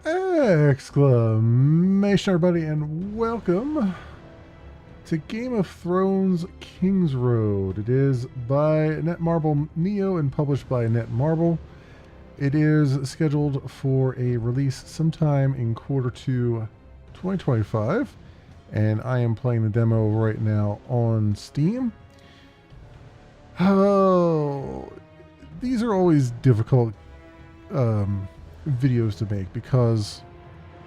Exclamation, everybody, and welcome to Game of Thrones Kingsroad. It is by Netmarble Neo and published by Netmarble. It is scheduled for a release sometime in Q2 2025, and I am playing the demo right now on Steam. Oh, these are always difficult videos to make because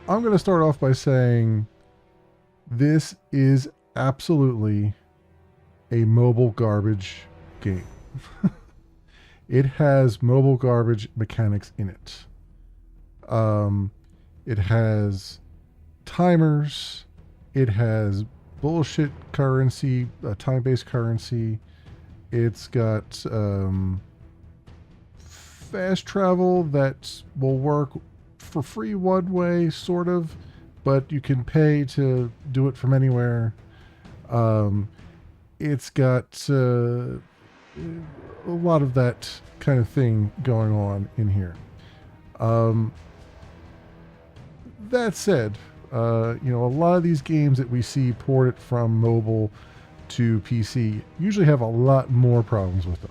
I'm going to start off by saying this is absolutely a mobile garbage game. It has mobile garbage mechanics in it. It has timers. It has bullshit currency, time-based currency. It's got fast travel that will work for free one way, sort of, but you can pay to do it from anywhere. It's got a lot of that kind of thing going on in here. That said, a lot of these games that we see ported from mobile to PC usually have a lot more problems with them.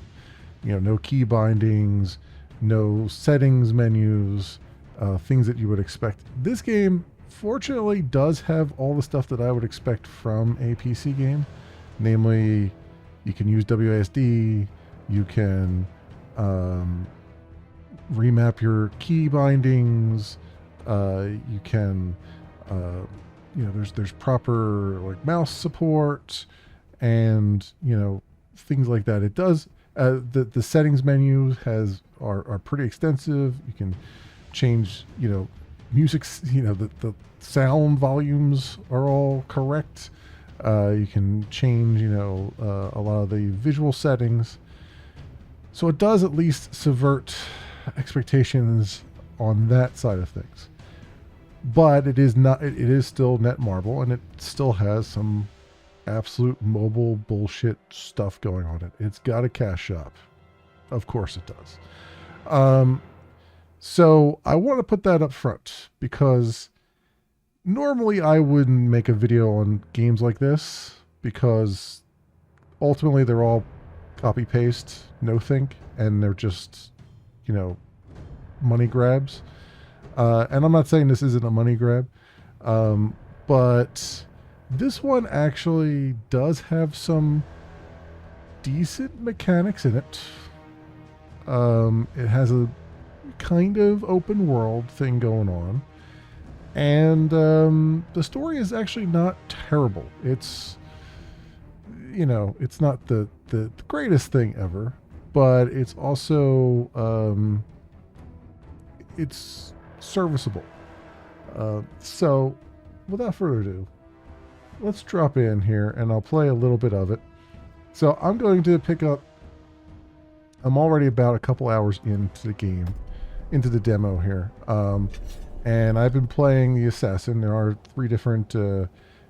No key bindings, no settings menus, things that you would expect. This game, fortunately, does have all the stuff that I would expect from a PC game. Namely, you can use WASD, you can remap your key bindings, you can, there's proper like mouse support, and things like that. It does. The settings menu are pretty extensive. You can change, music, the sound volumes are all correct. You can change, a lot of the visual settings. So it does at least subvert expectations on that side of things. But it is not. It is still Netmarble, and it still has some absolute mobile bullshit stuff going on it. It's got a cash shop. Of course it does. So I want to put that up front because normally I wouldn't make a video on games like this because ultimately they're all copy paste, no think, and they're just, money grabs. And I'm not saying this isn't a money grab, but this one actually does have some decent mechanics in it. It has a kind of open world thing going on. And the story is actually not terrible. It's, it's not the greatest thing ever, but it's also, it's serviceable. So, without further ado, let's drop in here and I'll play a little bit of it. So I'm going to pick up, I'm already about a couple hours into the game, into the demo here. And I've been playing the assassin. There are 3 different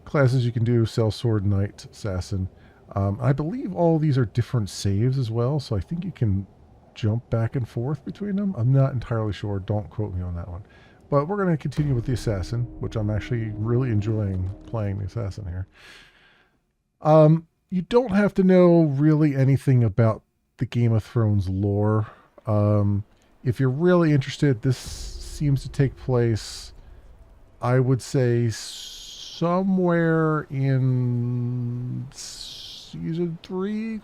classes you can do: sellsword, knight, assassin. I believe all of these are different saves as well, so I think you can jump back and forth between them. I'm not entirely sure. Don't quote me on that one. But we're going to continue with the assassin, which I'm actually really enjoying playing the assassin here. You don't have to know really anything about the Game of Thrones lore. If you're really interested, this seems to take place, I would say, somewhere in season 3 ?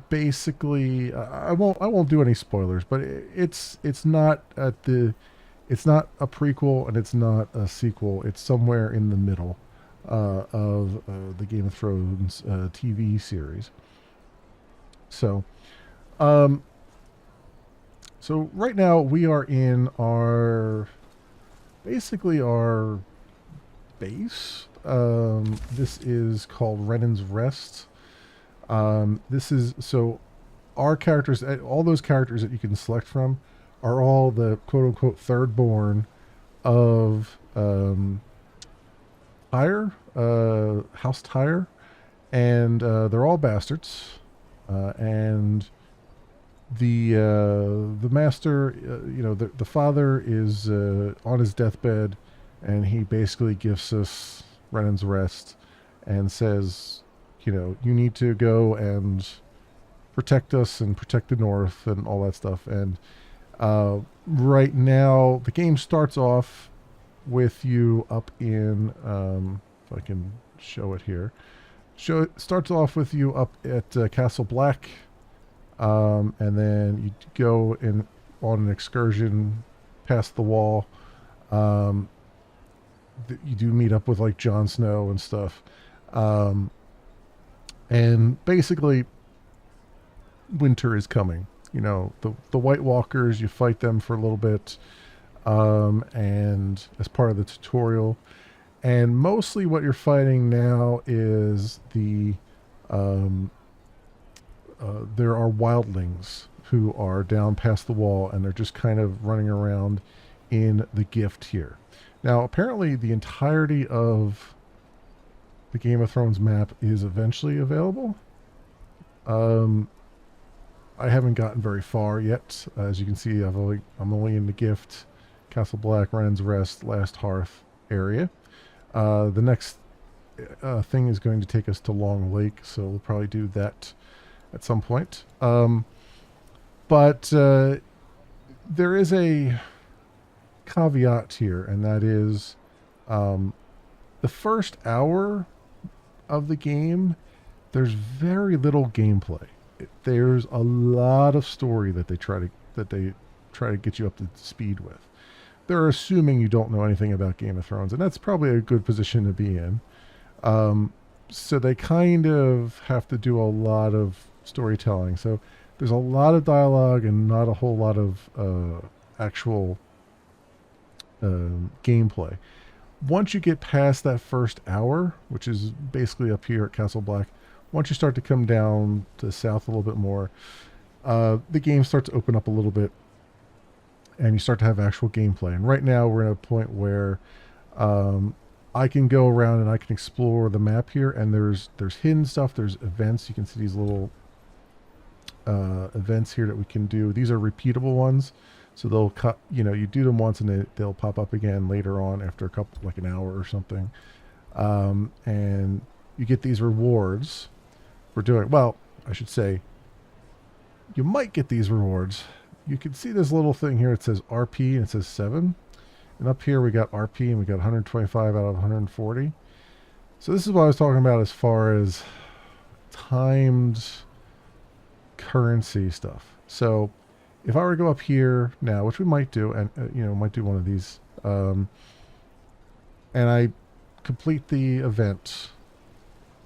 Basically, I won't do any spoilers, but it's not a prequel and it's not a sequel. It's somewhere in the middle of the Game of Thrones TV series. So right now we are in our base. This is called Renan's Rest. This is, so our characters, all those characters that you can select from are all the quote-unquote third born of Tyre, House Tyre, and they're all bastards, and The master, the father is on his deathbed, and he basically gives us Renan's rest and says, you need to go and protect us and protect the North and all that stuff. And right now, the game starts off with you up in, if I can show it here. It starts off with you up at Castle Black, and then you go in on an excursion past the wall. Um, you do meet up with like Jon Snow and stuff, um, and basically, winter is coming. The White Walkers. You fight them for a little bit, and as part of the tutorial, and mostly what you're fighting now is um, there are wildlings who are down past the wall, and they're just kind of running around in the gift here. Now, apparently, the entirety of the Game of Thrones map is eventually available. Um, I haven't gotten very far yet. As you can see, I'm only in the gift, Castle Black, Ren's Rest, Last Hearth area. The next thing is going to take us to Long Lake, so we'll probably do that at some point. But there is a caveat here, and that is the first hour of the game, there's very little gameplay. There's a lot of story that they try to get you up to speed with. They're assuming you don't know anything about Game of Thrones, and that's probably a good position to be in. So they kind of have to do a lot of storytelling. So there's a lot of dialogue and not a whole lot of actual gameplay. Once you get past that first hour, which is basically up here at Castle Black, once you start to come down to the south a little bit more, the game starts to open up a little bit, and you start to have actual gameplay. And right now we're at a point where I can go around and I can explore the map here, and there's hidden stuff, there's events. You can see these little events here that we can do. These are repeatable ones, so they'll cut. You do them once and they'll pop up again later on after a couple, like an hour or something, and you get these rewards for doing. Well, I should say, you might get these rewards. You can see this little thing here. It says RP and it says 7. And up here we got RP and we got 125 out of 140. So this is what I was talking about as far as timed currency stuff. So if I were to go up here now, which we might do, and might do one of these, and I complete the event,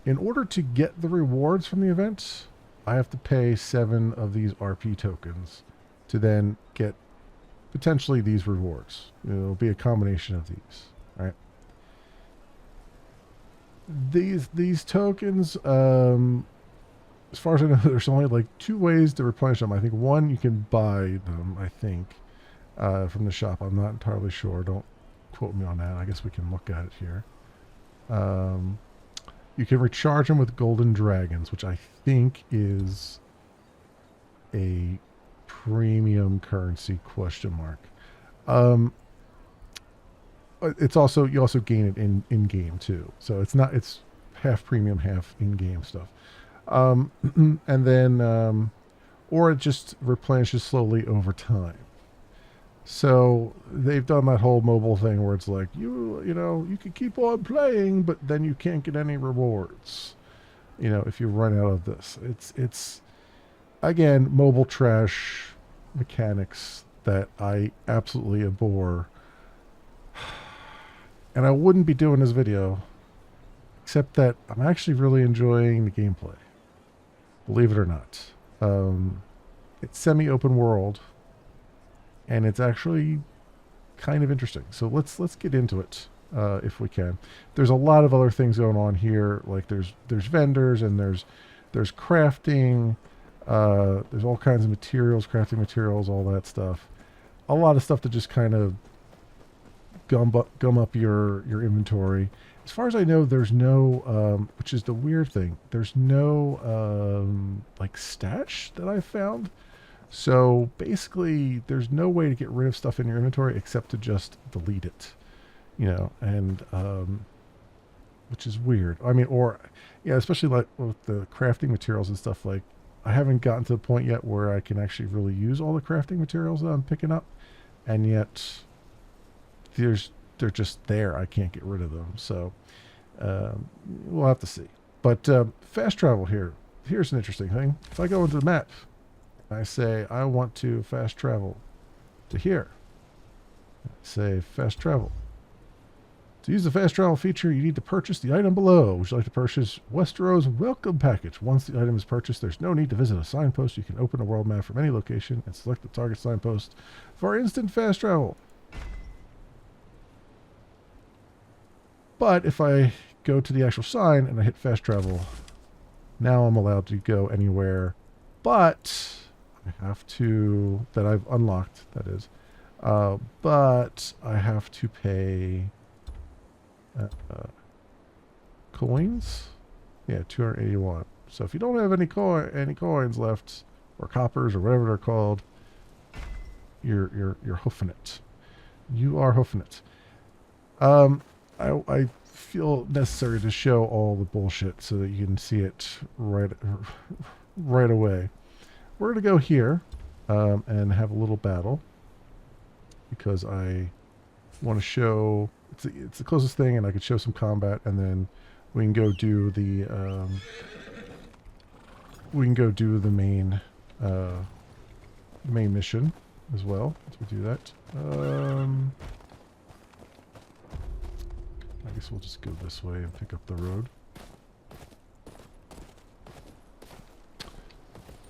in order to get the rewards from the event, I have to pay 7 of these RP tokens to then get potentially these rewards. It'll be a combination of these. All right. These tokens, as far as I know, there's only like 2 ways to replenish them. I think one, you can buy them, I think, from the shop. I'm not entirely sure. Don't quote me on that. I guess we can look at it here. You can recharge them with golden dragons, which I think is a premium currency ? It's also, you also gain it in game too. So it's half premium, half in game stuff. And then or it just replenishes slowly over time. So they've done that whole mobile thing where it's like you can keep on playing, but then you can't get any rewards. If you run out of this, it's again mobile trash mechanics that I absolutely abhor. And I wouldn't be doing this video except that I'm actually really enjoying the gameplay. Believe it or not. It's semi-open world, and it's actually kind of interesting. So let's get into it if we can. There's a lot of other things going on here. Like there's vendors, and there's crafting. There's all kinds of materials, crafting materials, all that stuff. A lot of stuff to just kind of gum up your inventory. As far as I know, there's no, which is the weird thing, there's no like stash that I found. So basically, there's no way to get rid of stuff in your inventory except to just delete it, and which is weird. I mean, or yeah, especially like with the crafting materials and stuff. Like, I haven't gotten to the point yet where I can actually really use all the crafting materials that I'm picking up, and yet they're just there. I can't get rid of them. So we'll have to see. But fast travel here. Here's an interesting thing. If I go into the map, I say I want to fast travel to here. Say fast travel. To use the fast travel feature, you need to purchase the item below. Would you like to purchase Westeros Welcome Package? Once the item is purchased, there's no need to visit a signpost. You can open a world map from any location and select the target signpost for instant fast travel. But if I go to the actual sign and I hit fast travel, now I'm allowed to go anywhere, but I have to, that I've unlocked, that is, but I have to pay coins. Yeah, 281. So if you don't have any coins left, or coppers, or whatever they're called, you're hoofing it. You are hoofing it. I feel necessary to show all the bullshit so that you can see it right away. We're gonna go here and have a little battle because I want to show it's the closest thing, and I could show some combat, and then we can go do the main mission as well. Let's do that. I guess we'll just go this way and pick up the road.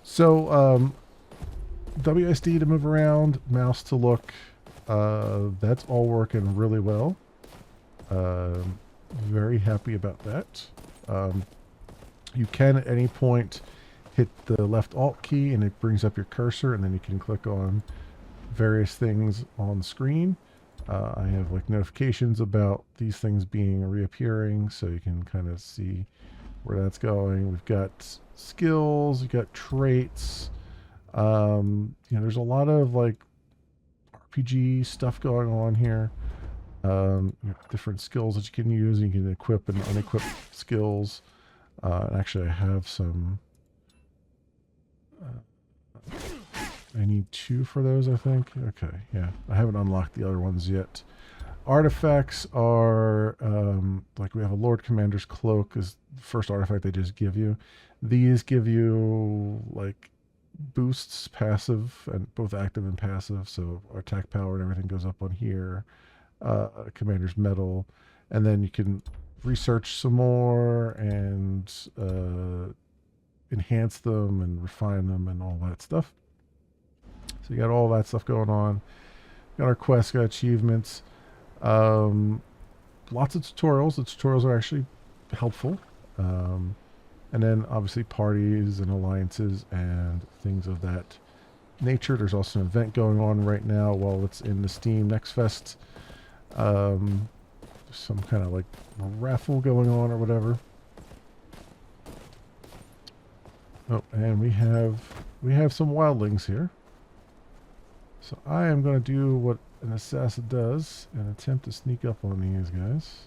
So, WSD to move around, mouse to look. That's all working really well. Very happy about that. You can at any point hit the left Alt key and it brings up your cursor, and then you can click on various things on the screen. I have like notifications about these things being reappearing, so you can kind of see where that's going. We've got skills, we've got traits. There's a lot of like RPG stuff going on here. Different skills that you can use. You can equip and unequip skills. And actually, I have some. I need 2 for those, I think. Okay, yeah. I haven't unlocked the other ones yet. Artifacts are, like we have a Lord Commander's Cloak is the first artifact they just give you. These give you, like, boosts, passive, and both active and passive. So our attack power and everything goes up on here. Commander's Medal. And then you can research some more and enhance them and refine them and all that stuff. So you got all that stuff going on. Got our quests, got achievements. Lots of tutorials. The tutorials are actually helpful. And then obviously parties and alliances and things of that nature. There's also an event going on right now while it's in the Steam Next Fest. Some kind of like a raffle going on or whatever. Oh, and we have some wildlings here. So I am going to do what an assassin does and attempt to sneak up on these guys.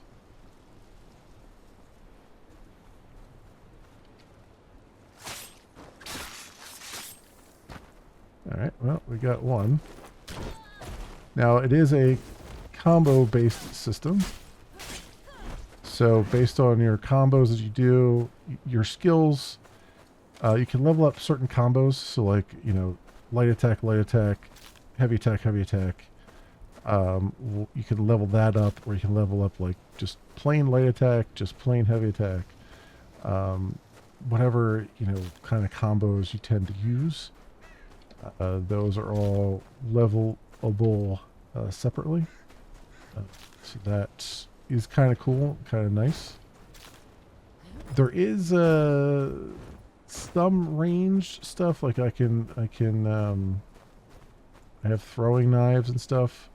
Alright, well, we got one. Now, it is a combo-based system. So, based on your combos that you do, your skills, you can level up certain combos. So, like, light attack, heavy attack, heavy attack. You can level that up, or you can level up, like, just plain light attack, just plain heavy attack. Whatever, kind of combos you tend to use. Those are all levelable separately. So that is kind of cool, kind of nice. There is some ranged stuff, like I have throwing knives and stuff.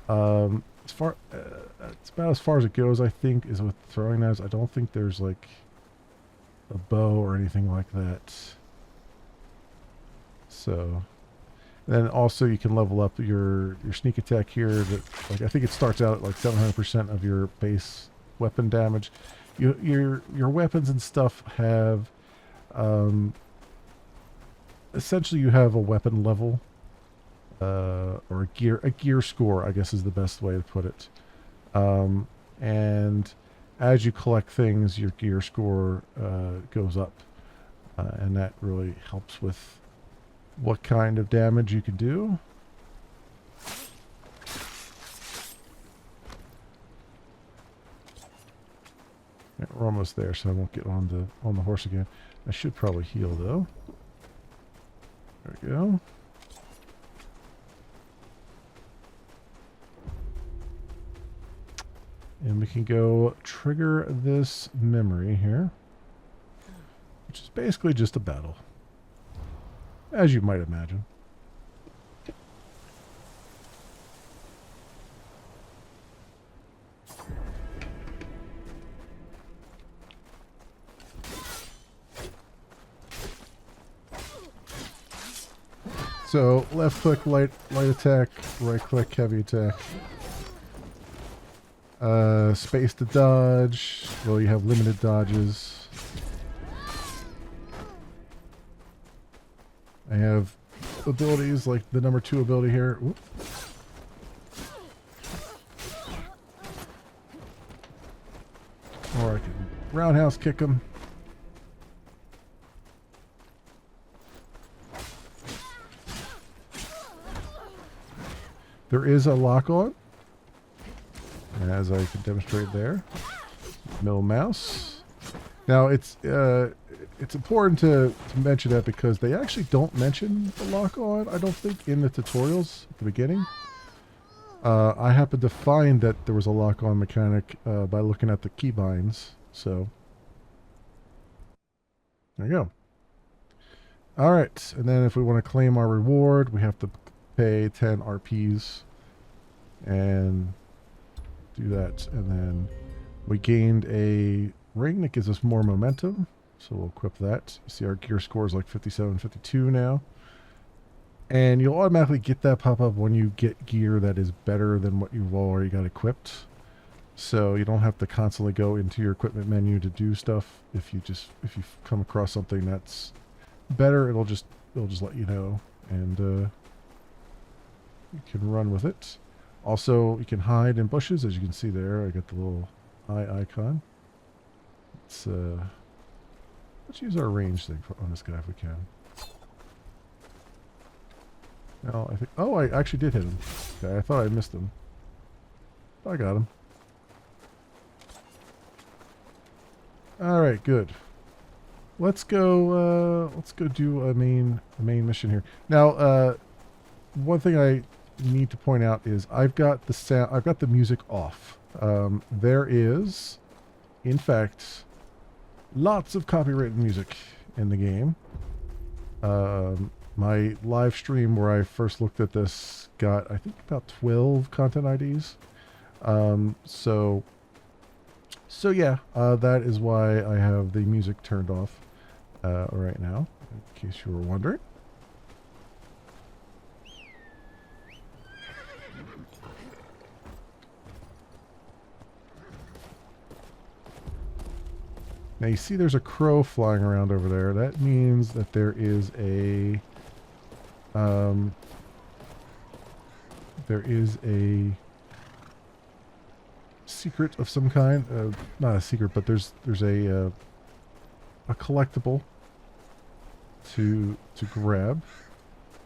It's about as far as it goes, I think, is with throwing knives. I don't think there's like a bow or anything like that. So, Then also you can level up your sneak attack here. That, like, I think it starts out at like 700% of your base weapon damage. Your weapons and stuff have essentially you have a weapon level or a gear score, I guess is the best way to put it. And as you collect things, your gear score goes up, and that really helps with what kind of damage you can do. Yeah, we're almost there, so I won't get on the horse again. I should probably heal though. There we go. And we can go trigger this memory here, which is basically just a battle, as you might imagine. So left click light attack, right click heavy attack. Space to dodge. Well, you have limited dodges. I have abilities like the number 2 ability here. Oop. Or I can roundhouse kick him. There is a lock on, as I can demonstrate there. Middle mouse. Now it's important to mention that because they actually don't mention the lock on, I don't think, in the tutorials at the beginning. I happened to find that there was a lock on mechanic by looking at the keybinds, so there you go. Alright, and then if we want to claim our reward, we have to pay 10 RPs and do that. And then we gained a ring that gives us more momentum, so we'll equip that. You see our gear score is like 57, 52 now. And you'll automatically get that pop up when you get gear that is better than what you've already got equipped. So you don't have to constantly go into your equipment menu to do stuff. If you come across something that's better, it'll just let you know, and you can run with it. Also, you can hide in bushes, as you can see there. I got the little eye icon. Let's use our range thing on this guy if we can. Now, I think... Oh, I actually did hit him. Okay, I thought I missed him. I got him. Alright, good. Let's go do a main mission here. Now, one thing I need to point out is I've got the music off. There is, in fact, lots of copyrighted music in the game. My live stream where I first looked at this got, I think, about 12 content IDs. So yeah, that is why I have the music turned off right now, in case you were wondering. Now you see there's a crow flying around over there. That means that there is a secret of some kind. Not a secret, but there's a collectible to grab.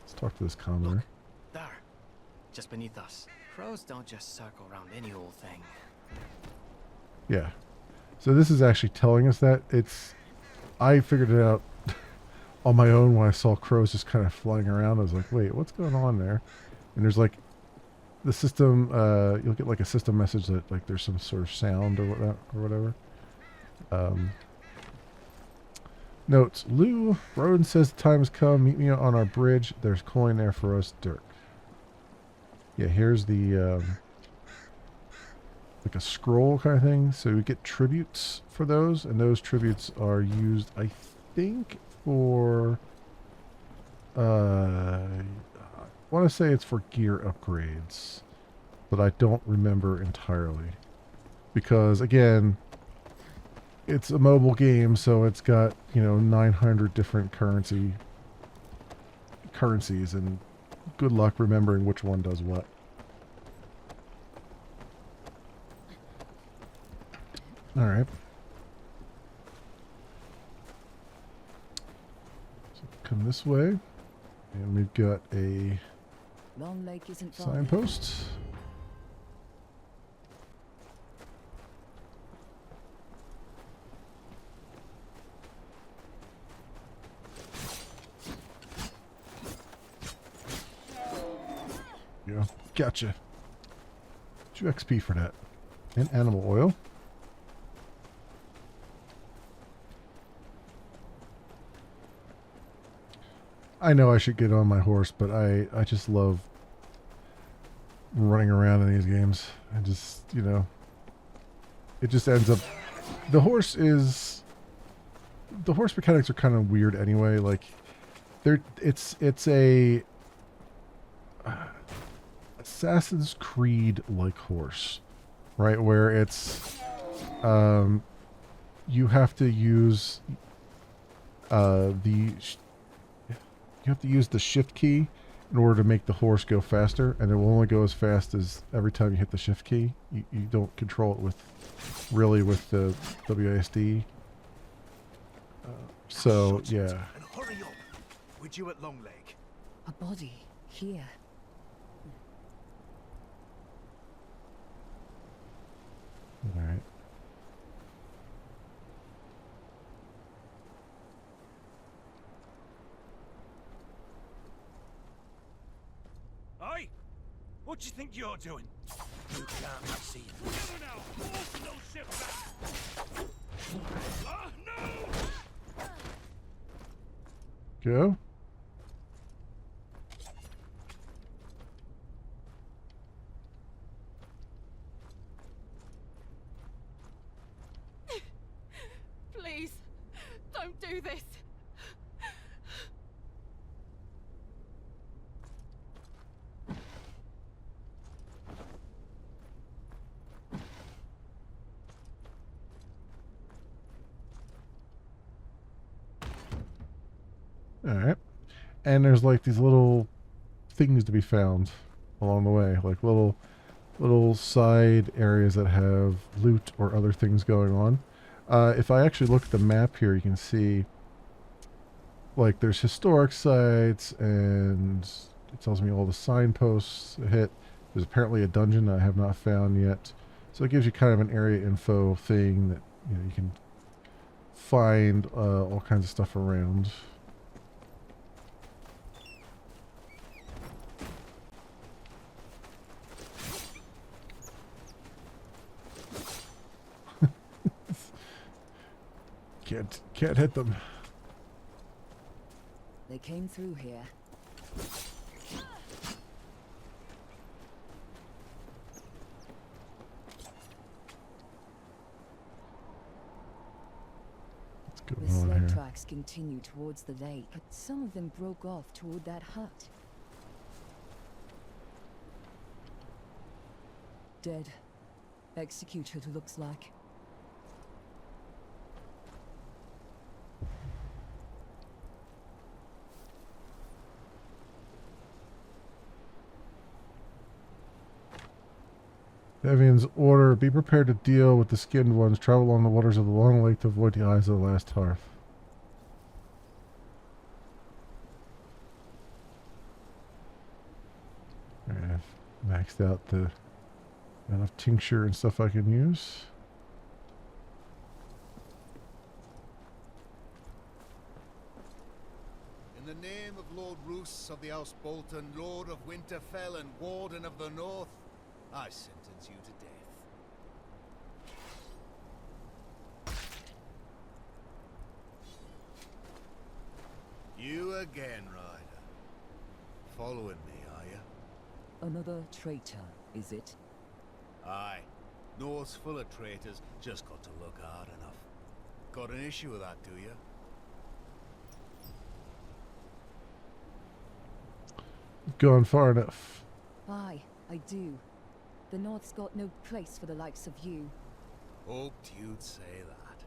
Let's talk to this commoner. There, just beneath us. Crows don't just circle around any old thing. Yeah. So this is actually telling us that. I figured it out on my own when I saw crows just kind of flying around. I was like, wait, what's going on there? And there's like the system, you'll get like a system message that like there's some sort of sound or whatever. Notes. Lou, Roden says the time has come. Meet me on our bridge. There's coin there for us, Dirk. Yeah, here's the like a scroll kind of thing. So we get tributes for those, and those tributes are used, I think, for want to say it's for gear upgrades, but I don't remember entirely. Because, again, it's a mobile game, so it's got, 900 different currencies, and good luck remembering which one does what. Alright. So come this way, and we've got a Long Lake isn't far. signpost. Yeah, gotcha. 2 XP for that. And animal oil. I know I should get on my horse, but I just love running around in these games. I just, it just ends up... The horse mechanics are kind of weird anyway. Like, it's a Assassin's Creed-like horse, right? Where it's, you have to use the shift key in order to make the horse go faster, and it will only go as fast as every time you hit the shift key. You don't control it with the WASD. So yeah. And hurry up. We're due at Long Lake. A body here. All right. Oi! What do you think you're doing? You can't see. Together now! Force those ships back! No! Go. Please, don't do this. All right. And there's like these little things to be found along the way, like little side areas that have loot or other things going on. If I actually look at the map here, you can see like there's historic sites, and it tells me all the signposts to hit. There's apparently a dungeon that I have not found yet, so it gives you kind of an area info thing that you can find all kinds of stuff around. Can't hit them. They came through here. What's going The on sled here? tracks continue towards the lake, but some of them broke off toward that hut. Dead. Executed, looks like. Evian's order: be prepared to deal with the skinned ones. Travel along the waters of the long lake to avoid the eyes of the last hearth. Alright, I've maxed out the amount of tincture and stuff I can use. In the name of Lord Roos of the House Bolton, Lord of Winterfell and Warden of the North, I sentence you to death. You again, Ryder. Following me, are you? Another traitor, is it? Aye. North's full of traitors, just got to look hard enough. Got an issue with that, do you? gone far enough. Aye, I do. The North's got no place for the likes of you. Hoped you'd say that.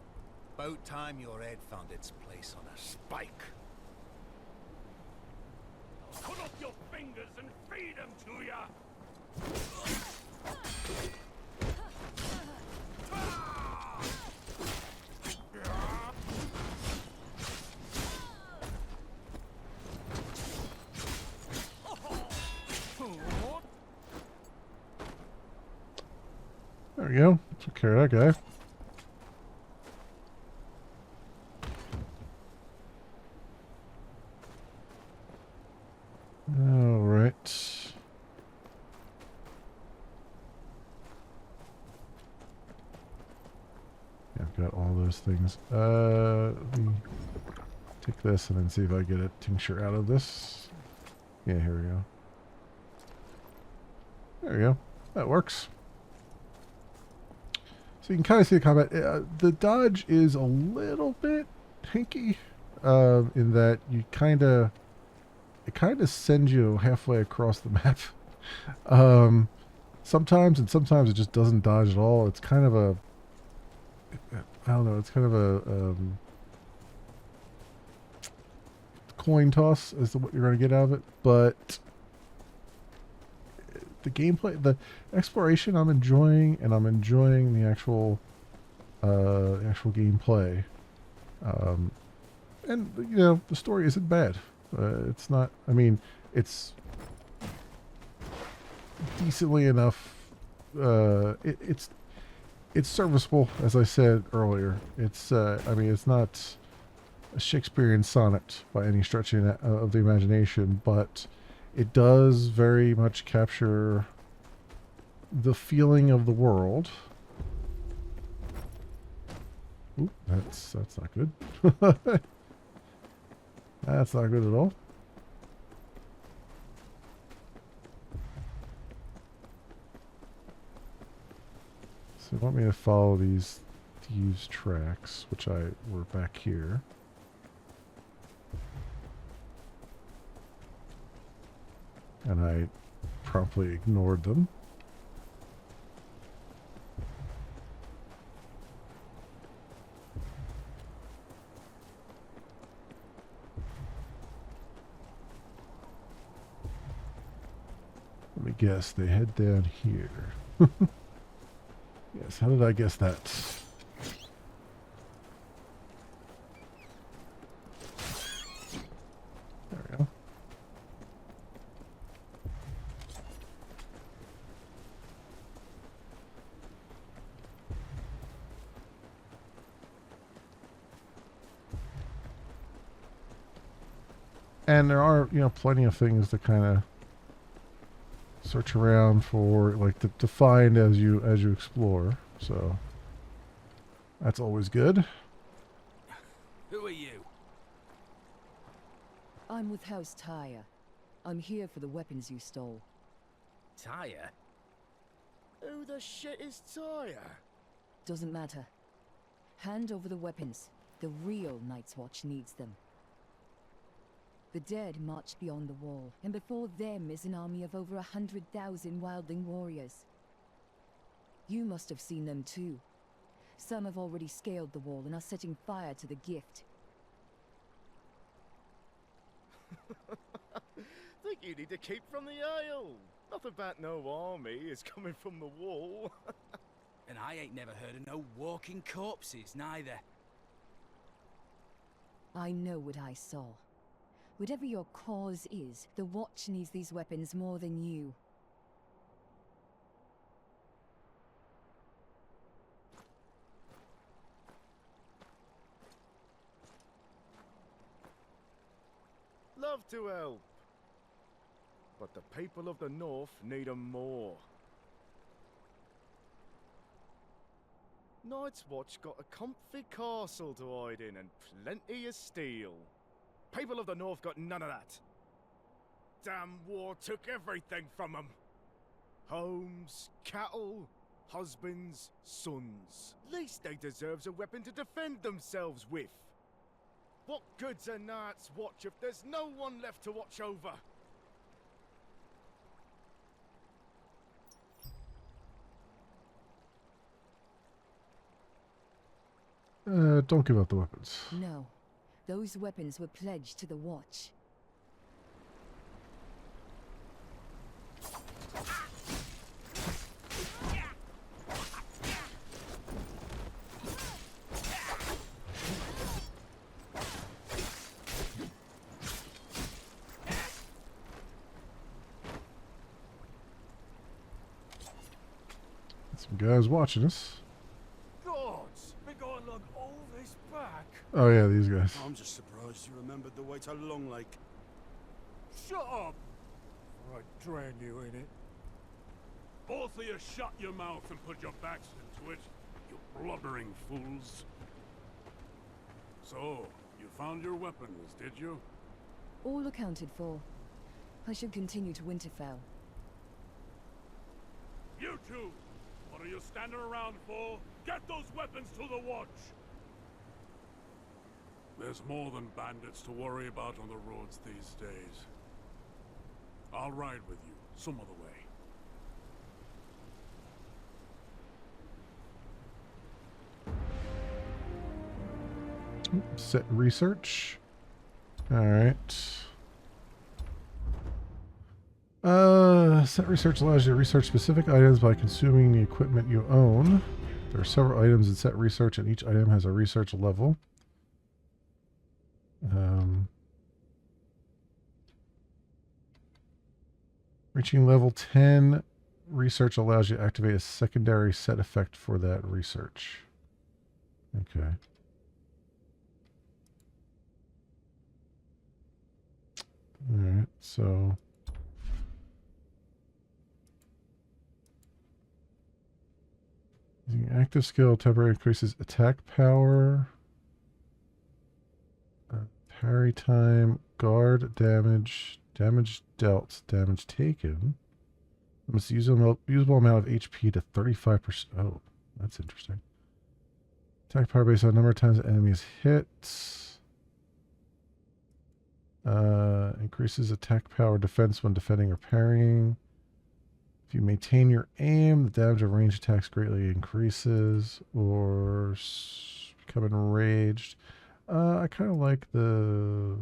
About time your head found its place on a spike. Cut off your fingers and feed them to ya! There we go. Took care of that guy. All right. Yeah, I've got all those things. Let me take this and then see if I get a tincture out of this. Yeah, here we go. There we go. That works. So you can kind of see the combat. The dodge is a little bit hinky, in that it kind of sends you halfway across the map. Sometimes, and sometimes it just doesn't dodge at all. It's kind of a, I don't know. It's kind of a coin toss as to what you're going to get out of it, but the gameplay, the exploration, I'm enjoying, and I'm enjoying the actual gameplay. And you know, the story isn't bad. It's not. I mean, it's decently enough. It's serviceable, as I said earlier. It's. I mean, it's not a Shakespearean sonnet by any stretch of the imagination, but it does very much capture the feeling of the world. Ooh, that's not good. That's not good at all. So you want me to follow these thieves' tracks, which were back here. And I promptly ignored them. Let me guess, they head down here. Yes, how did I guess that? There we go. And there are, you know, plenty of things to kind of search around for, like to find as you explore. So that's always good. Who are you? I'm with House Tyre. I'm here for the weapons you stole. Tyre? Who the shit is Tyre? Doesn't matter. Hand over the weapons. The real Night's Watch needs them. The dead march beyond the wall, and before them is an army of over 100,000 wildling warriors. You must have seen them too. Some have already scaled the wall and are setting fire to the gift. Think you need to keep from the Isle. Nothing about no army is coming from the wall. And I ain't never heard of no walking corpses, neither. I know what I saw. Whatever your cause is, the Watch needs these weapons more than you. Love to help. But the people of the North need 'em more. Night's Watch got a comfy castle to hide in and plenty of steel. People of the North got none of that. Damn war took everything from them. Homes, cattle, husbands, sons. Least they deserves a weapon to defend themselves with. What good's a Night's Watch if there's no one left to watch over? Don't give out the weapons. No. Those weapons were pledged to the Watch. Some guys watching us. Gods, we got like all this back. Oh yeah, these guys. I'm just surprised you remembered the way to Long Lake. Shut up! Or I drown you in it. Both of you shut your mouth and put your backs into it, you blubbering fools. So, you found your weapons, did you? All accounted for. I should continue to Winterfell. You two! What are you standing around for? Get those weapons to the Watch! There's more than bandits to worry about on the roads these days. I'll ride with you, some other way. Set research. Alright. Set research allows you to research specific items by consuming the equipment you own. There are several items in set research, and each item has a research level. Reaching level 10 research allows you to activate a secondary set effect for that research. Okay. Alright, so using active skill temporarily increases attack power, parry time, guard damage, damage dealt, damage taken. Must usable amount of HP to 35%. Oh, that's interesting. Attack power based on number of times the enemy is hit. Increases attack power defense when defending or parrying. If you maintain your aim, the damage of ranged attacks greatly increases or become enraged. I kind of like the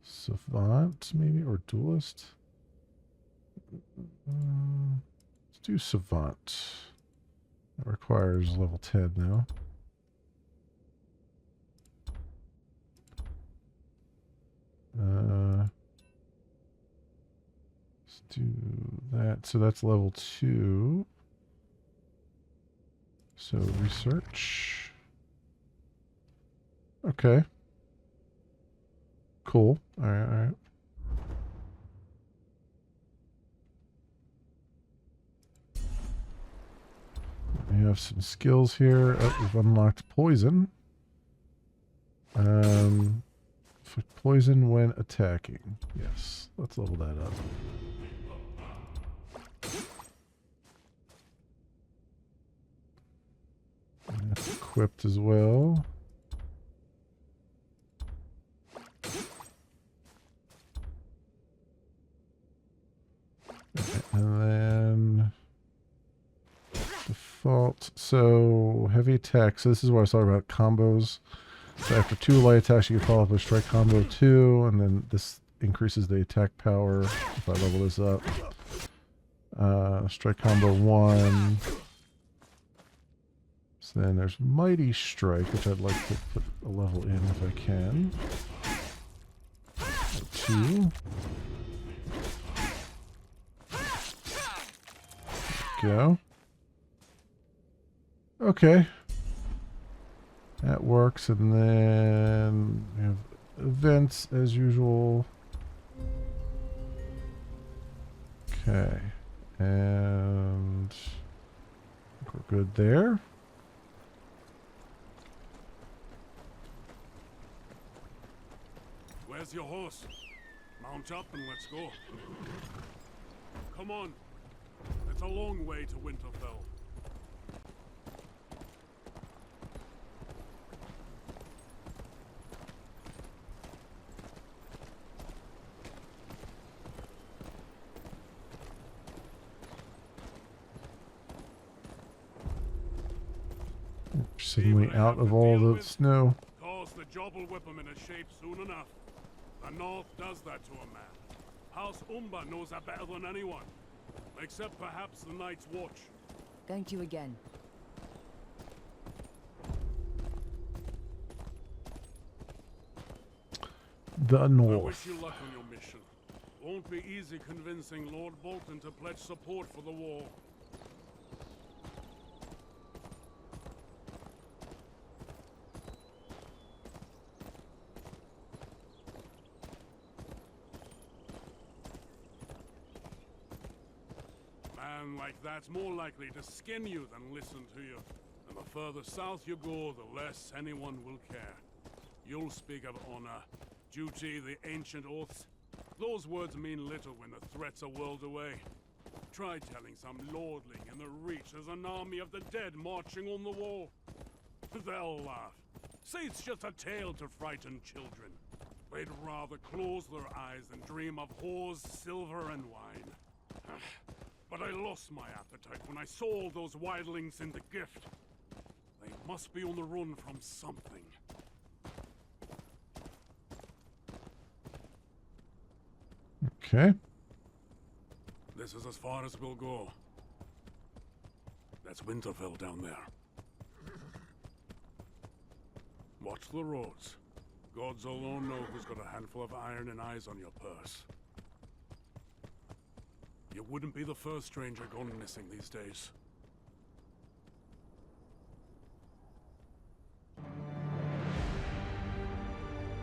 Savant, maybe, or Duelist. Let's do Savant. That requires level 10 now. Let's do that. So that's level 2. So research. Okay. Cool. Alright, alright. We have some skills here. Oh, we've unlocked poison. Inflict poison when attacking. Yes, let's level that up. And that's equipped as well. Okay, and then default. So heavy attack. So this is what I was talking about, combos. So after 2 light attacks, you can follow up with strike combo 2, and then this increases the attack power if I level this up. Strike combo 1. So then there's Mighty Strike, which I'd like to put a level in if I can. 2. Go. Okay. That works, and then we have events as usual. Okay. And I think we're good there. Where's your horse? Mount up and let's go. Come on. It's a long way to Winterfell. Suddenly People out have of to all deal the with. snow. Course, the job will whip him into shape soon enough. The North does that to a man. House Umba knows that better than anyone. Except perhaps the Night's Watch. Thank you again. The I wish North. you luck on your mission. Won't be easy convincing Lord Bolton to pledge support for the war. Man like that's more likely to skin you than listen to you. And the further south you go, the less anyone will care. You'll speak of honor, duty, the ancient oaths. Those words mean little when the threat's a world away. Try telling some lordling in the Reach there's an army of the dead marching on the wall. They'll laugh. Say it's just a tale to frighten children. They'd rather close their eyes than dream of whores, silver, and wine. But I lost my appetite when I saw all those wildlings in the gift. They must be on the run from something. Okay. This is as far as we'll go. That's Winterfell down there. Watch the roads. Gods alone know who's got a handful of iron and eyes on your purse. You wouldn't be the first stranger gone missing these days.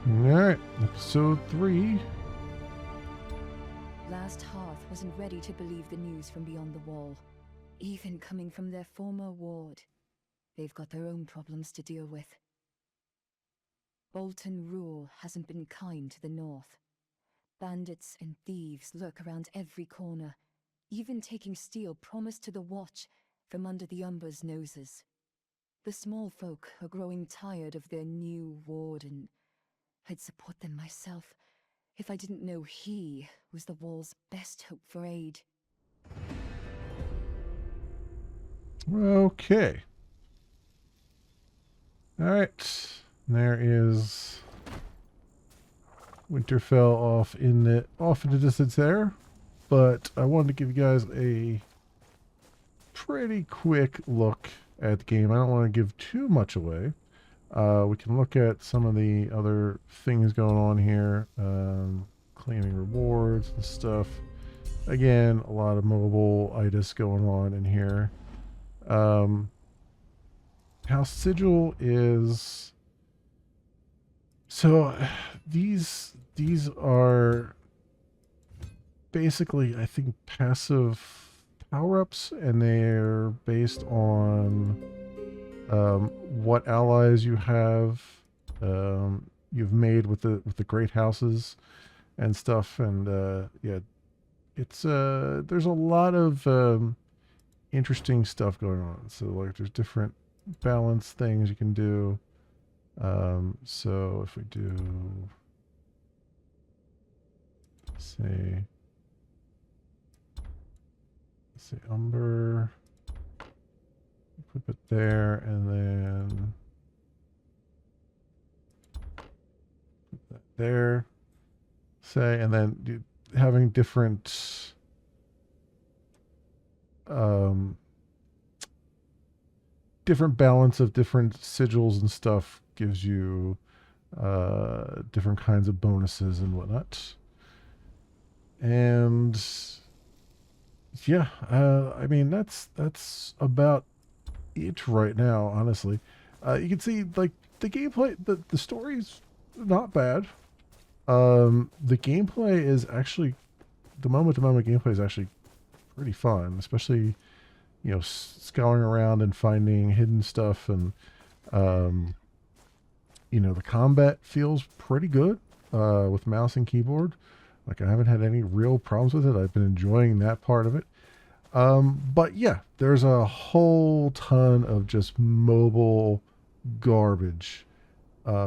Alright, episode 3. Last Hearth wasn't ready to believe the news from beyond the wall. Even coming from their former ward. They've got their own problems to deal with. Bolton rule hasn't been kind to the North. Bandits and thieves lurk around every corner, even taking steel promised to the Watch from under the Umber's noses. The small folk are growing tired of their new warden. I'd support them myself if I didn't know he was the Wall's best hope for aid. Okay. Alright. There is Winterfell off in the distance there. But I wanted to give you guys a pretty quick look at the game. I don't want to give too much away. We can look at some of the other things going on here. Claiming rewards and stuff. Again, a lot of mobile itis going on in here. House Sigil is... So, these are basically, I think, passive power-ups, and they're based on what allies you have, you've made with the great houses and stuff, and yeah, it's there's a lot of interesting stuff going on. So like, there's different balance things you can do. So if we do, say Umber, put it there, and then put that there, say, and then having different different balance of different sigils and stuff gives you different kinds of bonuses and whatnot. And yeah, I mean, that's about it right now, honestly. You can see, like, the gameplay, the story's not bad. The gameplay is actually, the moment-to-moment gameplay is actually pretty fun, especially, you know, scouring around and finding hidden stuff, and you know, the combat feels pretty good with mouse and keyboard. Like, I haven't had any real problems with it. I've been enjoying that part of it. But yeah, there's a whole ton of just mobile garbage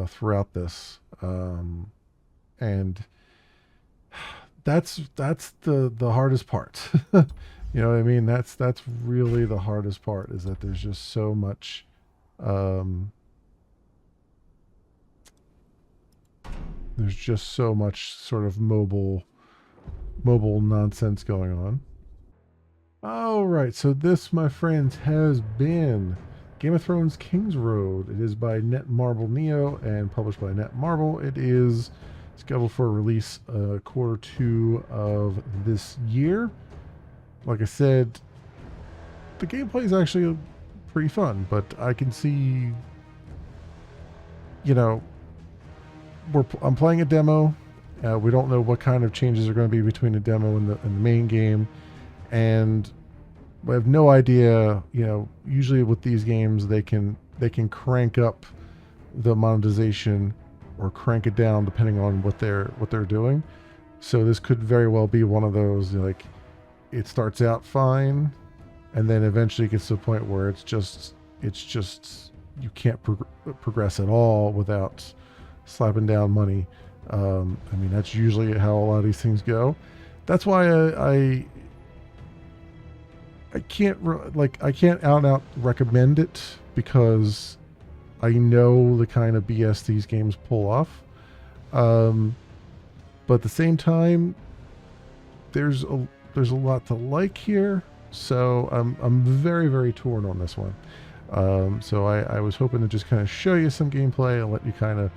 throughout this, and that's the hardest part. You know what I mean? That's really the hardest part, is that there's just so much There's just so much sort of mobile nonsense going on. All right, so this, my friends, has been Game of Thrones Kingsroad. It is by Netmarble Neo and published by Netmarble. It is scheduled for release Q2 of this year. Like I said, the gameplay is actually pretty fun, but I can see, you know, I'm playing a demo. We don't know what kind of changes are going to be between the demo and the main game, and I have no idea. You know, usually with these games, they can crank up the monetization or crank it down depending on what they're doing. So this could very well be one of those, like, it starts out fine, and then eventually gets to a point where it's just you can't progress at all without slapping down money. I mean, that's usually how a lot of these things go. That's why I can't out and out recommend it, because I know the kind of BS these games pull off. But at the same time, there's a lot to like here. So I'm very, very torn on this one. So I was hoping to just kind of show you some gameplay and let you kind of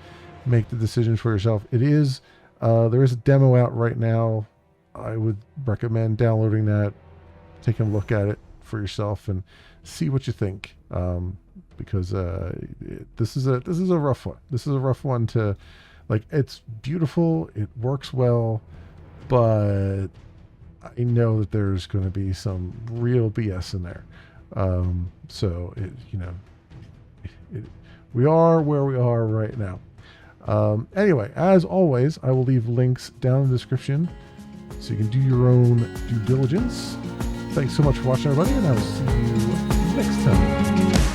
make the decision for yourself. It is there is a demo out right now. I would recommend downloading that, taking a look at it for yourself, and see what you think. Because this is a rough one. This is a rough one to, like, it's beautiful, it works well, but I know that there's going to be some real BS in there. So we are where we are right now. Anyway, as always, I will leave links down in the description so you can do your own due diligence. Thanks so much for watching, everybody, and I will see you next time.